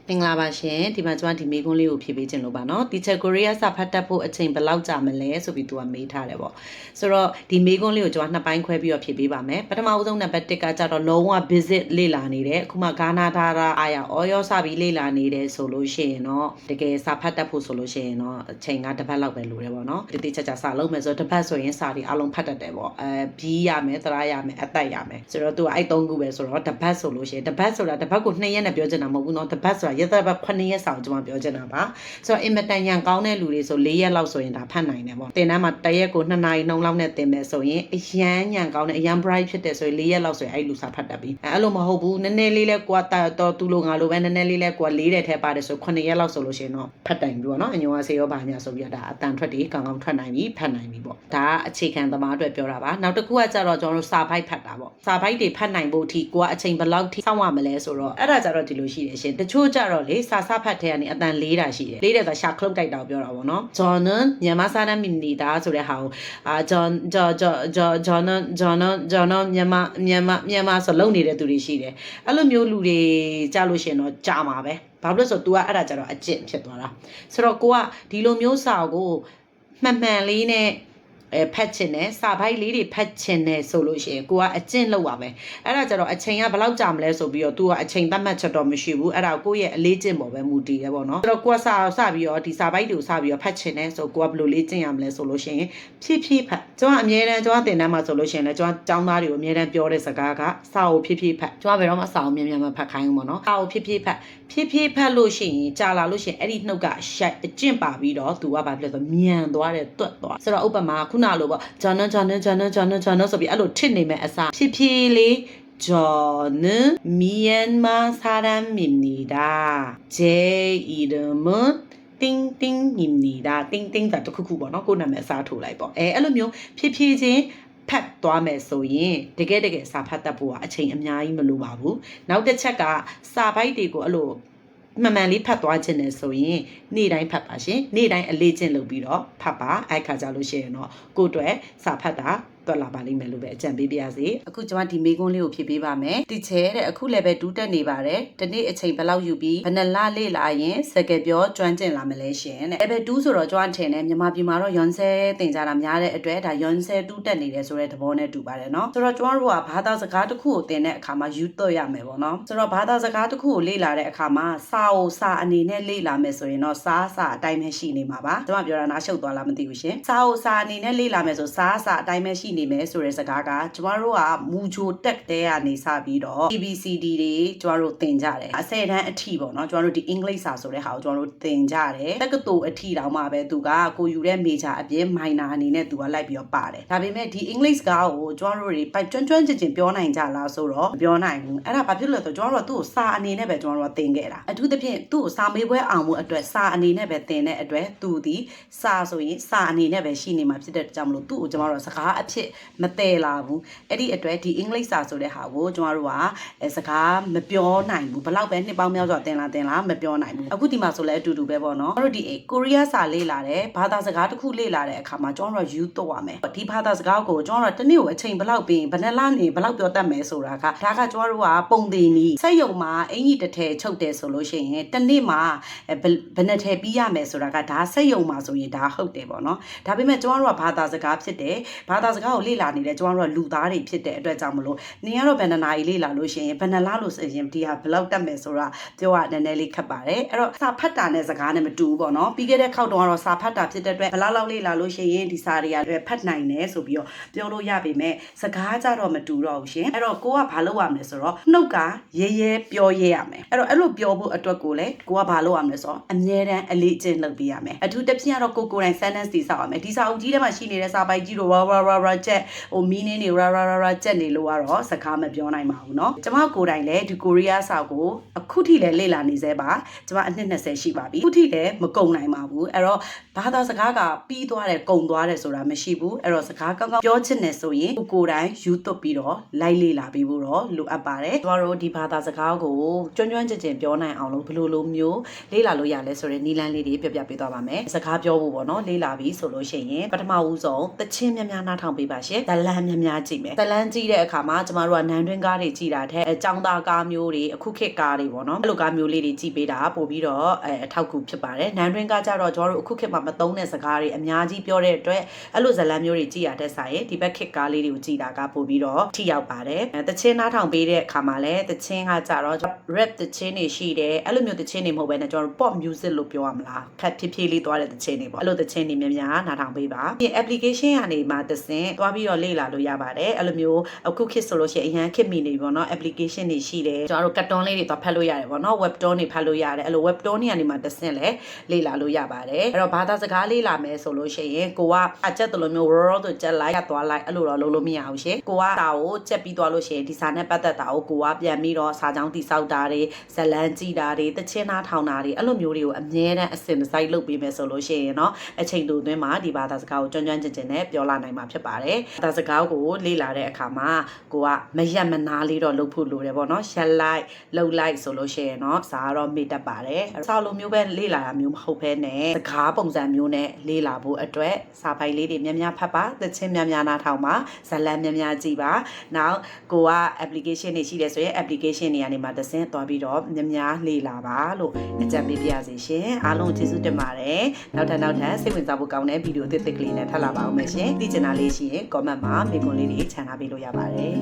မင်္ဂလာပါရှင်ဒီမှာကျွန်တော်ဒီမေးခွန်းလေးကိုဖြေပေးခြင်းလို့ပါเนาะ Teacher Korea စာဖတ်တတ်ဖို့အချိန်ဘယ်လောက်ကြာမလဲဆိုပြီးသူကမေးထားတယ်ပေါ့ဆိုတော့ဒီမေးခွန်းလေးကိုကျွန်တော်နှစ်ပိုင်းခွဲပြီးတော့ဖြေပေးပါမယ်ပထမဆုံးနံပါတ်1ကကြတော့လုံးဝ visit လေ့လာနေတယ်အခုမှဂါနာဒါရာအာရအော်ရောစပြီးလေ့လာနေတယ်ဆိုလို့ရှိရင်တော့တကယ်စာဖတ်တတ်ဖို့ဆိုလို့ရှိရင်တော့အချိန်ကတစ်ပတ်လောက်ပဲလိုတယ်ပေါ့เนาะတိကျစာလုံးမယ်ဆိုတော့တစ်ပတ်ဆိုရင်စာတွေအလုံးဖတ်တတ်တယ်ပေါ့ပြီးရမယ်သရရမယ်အသက်ရမယ်ဆိုတော့သူကအဲ့3ခုပဲဆိုတော့တစ်ပတ်ဆိုလို့ရှိရင်တစ်ပတ်ဆိုတာတစ်ပတ်ကို2ရက်နဲ့ပြောချင်တာမဟုတ်ဘူးเนาะတစ်ပတ်ဆိုတာရက်သက်ပတ်9ရက်ဆောင်ကျွန်မပြောချင်တာပါဆိုတော့အင်မတန်ရန်ကောင်းတဲ့လူတွေဆို4ရက်လောက်ဆိုရင်ဒါဖတ်နိုင်တယ်ပေါ့တင်တန်းမှာတစ်ရက်ကို2နာရီနှုန်းလောက်နဲ့တင်မယ်ဆိုရင်အရန်ညံကောင်းတဲ့အရန် bright ဖြစ်တယ်ဆိုရင်4ရက်လောက်ဆိုရင်အဲ့လူစာဖတ်တတ်ပြီအဲ့လိုမဟုတ်ဘူးနည်းနည်းလေးလဲကွာတော့သူလိုငါလိုပဲနည်းနည်းလေးလဲကွာ4တဲ့ထဲပါတယ်ဆို9ရက်လောက်ဆိုလို့ရှိရင်တော့ဖတ်တိုင်ပြီပေါ့နော်အညောဆေးရောပါညာဆိုပြီးတော့ဒါအတန်ထွက်တွေကောင်းကောင်းထွက်နိုင်ပြီဖတ်နိုင်ပြီပေါ့ဒါအခြေခံသမားအတွက်ပြောတာပါနောက်တစ်ခုကကြတော့ကျွန်တော်တို့စာဖိုက်ဖတ်တာပေါ့စာဖိုက်တွေဖတ်နိုင်ဖို့အထိကိုကအချိန်ဘယ်လောက်ထိစောင့်ရမလဲဆိုတော့အဲ့ဒါကြတော့ဒီလိုရှိတယ်ရှင်တချို့ကြတော့လေစာဖတ်ထဲကနေအတန်လေးတာရှိတယ်လေးတယ်ဆိုရှာခလုတ်ကြိုက်တာပြောတာပေါ့နော်ဂျွန်နမြန်မာစာတမ်းမီနီတာဆိုတဲ့ဟာကိုဂျွန်မြန်မာဆိုလုံနေတဲ့သူတွေရှိတယ်အဲ့လိုမျိုးလူတွေကြားလို့ရှင်တော့ကြာမှာပဲဘာလို့လဲဆိုတော့ तू ကအဲ့ဒါကြတော့အကျင့်ဖြစ်သွားတာဆိုတော့ကိုကဒီလိုမျိုးစာကိုမှန်မှန်လေးနဲ့ဖတ်ချင်တယ်စာပိုက်လေးတွေဖတ်ချင်တယ်ဆိုလို့ရှိရင်ကိုကအကျင့်လောက်ပါပဲအဲ့ဒါကြတော့အချိန်ကဘယ်လောက်ကြာမလဲဆိုပြီးတော့ तू ကအချိန်သတ်မှတ်ချက်တော့မရှိဘူးအဲ့ဒါကိုရဲ့အလေးကျင့်ပေါ်ပဲမူတည်တယ်ပေါ့နော်ဆိုတော့ကိုကစပြီးတော့ဒီစာပိုက်တွေကိုစပြီးတော့ဖတ်ချင်တယ်ဆိုကိုကဘယ်လိုလေးကျင့်ရမလဲဆိုလို့ရှိရင်ဖြည်းဖြည်းဖတ်ကျွန်တော်အမြဲတမ်းကျွန်တော်သင်တန်းမှာဆိုလို့ရှိရင်လည်းကျွန်တော်ကျောင်းသားတွေကိုအမြဲတမ်းပြောတဲ့စကားကစာကိုဖြည်းဖြည်းဖတ်ကျွန်တော်ဘယ်တော့မှစာကိုမြန်မဖတ်ခိုင်းဘူးပေါ့နော်စာကိုဖြည်းဖြည်းဖတ်လို့ရှိရင်ကြာလာလို့ရှိရင်အဲ့ဒီနှုတ်ကရှက်အကျင့်ပါပြီးတော့ तू ကဘာဖြစ်လဲဆိုမြန်သွားတယ်တွတ်သွားဆိုတော့ဥပမာခုနလိုပေါ့ဂျွန်နဆိုပြီးအဲ့လိုထစ်နေမဲ့အစားဖြည်းဖြည်းလေး저는 미얀마사람입니다. 제 이름은 띵띵입니다. 띵띵 다တစ်ခုပေါ့နော်ကိုနာမည်အစားထိုးလိုက်ပေါ့အဲ့လိုမျိုးဖြည်းဖြည်းချင်းဖတ်သွားမယ်ဆိုရင်တကယ်စာဖတ်တတ်ဖို့ကအချိန်အများကြီးမလိုပါဘူးနောက်တစ်ချက်ကစာပိုက်တွေကိုအဲ့လိုမှန်မှန်လေးဖတ်သွားခြင်းနဲ့ဆိုရင်နေ့တိုင်းဖတ်ပါရှင်နေ့တိုင်းအလေးကျင့်လုပ်ပြီးတော့ဖတ်ပါအဲ့ခါကြလို့ရှိရင်တော့ကိုယ့်အတွက်စာဖတ်တာတွက်လာပါလိမ့်မယ်လို့ပဲအကြံပေးပါရစေအခုကျွန်မဒီမေးခွန်းလေးကိုဖြေပေးပါမယ်တီချဲတဲ့အခုလည်းပဲဒူးတက်နေပါတယ်ဒီနေ့အချိန်ဘယ်လောက်ယူပြီးဘယ်နှလလေ့လာရင်စကားပြောကျွမ်းကျင်လာမလဲရှင်တဲ့အဲ့ပဲဒူးဆိုတော့ကျွန်တော်ထင်တယ်မြန်မာပြည်မှာတော့ယွန်ဆဲတင်ကြတာများတဲ့အတွက်ဒါယွန်ဆဲဒူးတက်နေတယ်ဆိုတဲ့သဘောနဲ့တူပါတယ်နော်ဆိုတော့ကျွန်တော်တို့ကဘာသာစကားတစ်ခုကိုသင်တဲ့အခါမှာယူသွတ်ရမယ်ပေါ့နော်ဆိုတော့ဘာသာစကားတစ်ခုကိုလေ့လာတဲ့အခါမှာစာအနေနဲ့လေ့လာမယ်ဆိုရင်တော့စာအတိုင်းပဲရှိနေမှာပါကျွန်မပြောတာနားရှုပ်သွားလားမသိဘူးရှင်စာအနေနဲ့လေ့လာမယ်ဆိုစာအတိုင်းပဲရှိနေမယ်ဆိုတဲ့စကားကကျမတို့ကမူဂျိုတက်တဲ့ကနေစပြီးတော့ ABCD တွေကျမတို့သင်ကြတယ်အဆယ်တန်းအထိပေါ့နော်ကျမတို့ဒီအင်္ဂလိပ်စာဆိုတဲ့ဟာကိုကျမတို့သင်ကြတယ်တက္ကသိုလ်အထိတောင်မှပဲသူကကိုယူတဲ့ major အပြင် minor အနေနဲ့သူကလိုက်ပြီးတော့ပါတယ်ဒါပေမဲ့ဒီအင်္ဂလိပ်စကားကိုကျမတို့တွေကျွမ်းကျင်ပြောနိုင်ကြလားဆိုတော့မပြောနိုင်ဘူးအဲ့ဒါဘာဖြစ်လို့လဲဆိုတော့ကျမတို့ကသူ့ကိုစာအနေနဲ့ပဲကျမတို့ကသင်ခဲ့တာအထူးသဖြင့်သူ့ကိုစာမေးပွဲအောင်မှုအတွက်စာအနေနဲ့ပဲသင်တဲ့အတွက်သူဒီစာဆိုရင်စာအနေနဲ့ပဲရှိနေမှာဖြစ်တဲ့ကြောင့်မလို့သူ့ကိုကျမတို့စကားအဖြစ်မတည်လာဘူးအဲ့ဒီအတွက်ဒီအင်္ဂလိပ်စာဆိုတဲ့ဟာကိုကျမတို့ကစကားမပြောနိုင်ဘူးဘလောက်ပဲနှစ်ပေါင်းများစွာသင်လာမပြောနိုင်ဘူးအခုဒီမှာဆိုလဲအတူတူပဲပေါ့နော်ကျမတို့ဒီကိုရီးယားစာလေ့လာတယ်ဘာသာစကားတစ်ခုလေ့လာတဲ့အခါမှာကျမတို့ယူတော့ရမယ်ဒီဘာသာစကားကိုကျမတို့တနေ့ကိုအချိန်ဘလောက်ပြီးဘယ်နှလနေဘလောက်ပြောတတ်မယ်ဆိုတာကဒါကကျမတို့ကပုံသင်နီးစက်ရုံမှာအင်ကြီးတစ်ထည်ချုပ်တယ်ဆိုလို့ရှိရင်တနေ့မှာဘယ်နှထည်ပြီးရမယ်ဆိုတာကဒါစက်ရုံမှာဆိုရင်ဒါဟုတ်တယ်ပေါ့နော်ဒါပေမဲ့ကျမတို့ကဘာသာစကားဖြစ်တယ်ဘာသာစကားကိုလေ့လာနေတယ်ကျမတို့ကလူသားတွေဖြစ်တဲ့အတွက်ကြောင့်မလို့နင်ကတော့ဘယ်နှနာရီလေ့လာလို့ရှိရင်ဘယ်နှလားလို့ဆိုရင်ဒီဟာဘယ်လောက်တက်မယ်ဆိုတာပြောရနည်းနည်းလေးခက်ပါတယ်အဲ့တော့စာဖတ်တာနဲ့စကားနဲ့မတူဘူးပေါ့နော်ပြီးခဲ့တဲ့ခေါက်တုန်းကတော့စာဖတ်တာဖြစ်တဲ့အတွက်ဘယ်လောက်လေ့လာလို့ရှိရင်ဒီစာတွေကဖတ်နိုင်တယ်ဆိုပြီးတော့ပြောလို့ရပေမဲ့စကားကြတော့မတူတော့ဘူးရှင်အဲ့တော့ကိုကဘာလုပ်ရမလဲဆိုတော့နှုတ်ကရဲပြောရမယ်အဲ့လိုပြောဖို့အတွက်ကိုလည်းကိုကဘာလုပ်ရမလဲဆိုတော့အမြဲတမ်းအလေးအကျင့်လုပ်ပေးရမယ်အထူးတစ်ဖြင့်ကတော့ကိုယ်တိုင် sentence တွေစောက်ရမယ်ဒီစာအုပ်ကြီးထဲမှာရှိနေတဲ့စာပိုက်ကြီးတို့ရာချက်meaning တွေရာချက်နေလို့ကတော့စကားမပြောနိုင်ပါဘူးเนาะကျမကိုယ်တိုင်လည်းဒီကိုရီးယားစာကိုအခုထိလည်းလေ့လာနေသေးပါကျမအနှစ်20ရှိပါပြီအခုထိလည်းမကုန်နိုင်ပါဘူးအဲ့တော့ဘာသာစကားကပြီးသွားတယ်ကုန်သွားတယ်ဆိုတာမရှိဘူးအဲ့တော့စကားကောင်းကောင်းပြောချင်တယ်ဆိုရင်ကိုယ်တိုင်ယူသွတ်ပြီးတော့လိုက်လေ့လာပြီးဖို့တော့လိုအပ်ပါတယ်ကျမတို့ဒီဘာသာစကားကိုကျွမ်းကျင်ပြောနိုင်အောင်လို့ဘယ်လိုမျိုးလေ့လာလို့ရလဲဆိုတဲ့နည်းလမ်းလေးတွေပြပြပေးသွားပါမယ်စကားပြောဖို့ပေါ့เนาะလေ့လာပြီးဆိုလို့ရှိရင်ပထမဦးဆုံးသချင်းများနားထောင်ပေး ပေးပါရှင်ဇလန်းများကြည့်မယ်ဇလန်းကြည့်တဲ့အခါမှာကျမတို့ကနန်းတွင်းကားတွေကြည့်တာတဲ့ចောင်းသားကားမျိုးတွေအခုခေတ်ကားတွေပေါ့နော်အဲ့လိုကားမျိုးလေးတွေကြည့်ပေးတာပို့ပြီးတော့အထောက်အကူဖြစ်ပါတယ်နန်းတွင်းကားကြတော့ကျမတို့အခုခေတ်မှာမသုံးတဲ့စကားတွေအများကြီးပြောတဲ့အတွက်အဲ့လိုဇလန်းမျိုးတွေကြည့်ရတဲ့ဆိုင်ဒီဘက်ခေတ်ကားလေးတွေကိုကြည့်တာကပို့ပြီးတော့ထိရောက်ပါတယ်တချင်းနားထောင်ပေးတဲ့အခါမှာလည်းတချင်းကကြတော့ rap တချင်းတွေရှိတယ်အဲ့လိုမျိုးတချင်းတွေမဟုတ်ဘဲနဲ့ကျမတို့ pop music လို့ပြောရမလားခက်ဖြည်းဖြည်းလေးသွားတဲ့တချင်းတွေပေါ့အဲ့လိုတချင်းတွေများများနားထောင်ပေးပါပြင် application ကနေမှသစင်သွားပြီးတော့လေ့လာလို့ရပါတယ်အဲ့လိုမျိုးအခုခေတ်ဆိုလို့ရှိရင်အရန်ခေတ်မီနေပြီပေါ့နော် application တွေရှိတယ်ကျမတို့ cartoon လေးတွေသွားဖတ်လို့ရတယ်ပေါ့နော် webtoon တွေဖတ်လို့ရတယ်အဲ့လို webtoon တွေကနေမှသစင်လည်းလေ့လာလို့ရပါတယ်အဲ့တော့ဘာသာစကားလေ့လာမယ်ဆိုလို့ရှိရင်ကိုကအချက်တလို့မျိုး raw ဆိုချက်လိုက်သွားလိုက်အဲ့လိုတော့လုပ်လို့မရဘူးရှင်ကိုကစာကိုချက်ပြီးသွားလို့ရှိရင်ဒီစာနဲ့ပတ်သက်တာကိုကိုကပြန်ပြီးတော့စာကြောင်းတိဆောက်တာတွေဇလန်းကြည့်တာတွေတချင်းနားထောင်တာတွေအဲ့လိုမျိုးတွေကိုအမြဲတမ်းအစင်စိုက်လုပ်ပေးမယ်ဆိုလို့ရှိရင်เนาะအချိန်တူအတွင်းမှာဒီဘာသာစကားကိုကျွမ်းကျွမ်းကျင်ကျင်နဲ့ပြောလာနိုင်မှာဖြစ်ပါတယ်ဘာသာစကားကိုလေ့လာတဲ့အခါမှာကိုကမရက်မနာလေးတော့လုပ်ဖို့လိုတယ်ပေါ့เนาะရက်လိုက်လှုပ်လိုက်ဆိုလို့ရှိရင်เนาะစာကတော့မေ့တတ်ပါတယ်စာလိုမျိုးပဲလေ့လာတာမျိုးမဟုတ်ဘဲနဲ့စကားပုံစံမျိုးနဲ့လေ့လာဖို့အတွက်စာပိုင်လေးတွေများများဖတ်ပါသချင်းများများနားထောင်ပါဇလန်းများများကြည့်ပါနောက်ကိုက application တွေရှိတယ်ဆိုရင် application တွေကနေမှသစင်သွားပြီးတော့များများလေ့လာပါလို့အကြံပေးပါရစေရှင်အားလုံးကျေးဇူးတင်ပါတယ်နောက်ထပ်စိတ်ဝင်စားဖို့ကောင်းတဲ့ဗီဒီယိုအသစ်ကလေးနဲ့ထပ်လာပါအောင်မယ်ရှင်သိချင်တာလေးရှိရင် comment မှာမေးခွန်းလေးတွေချန်ထားပေးလို့ရပါတယ်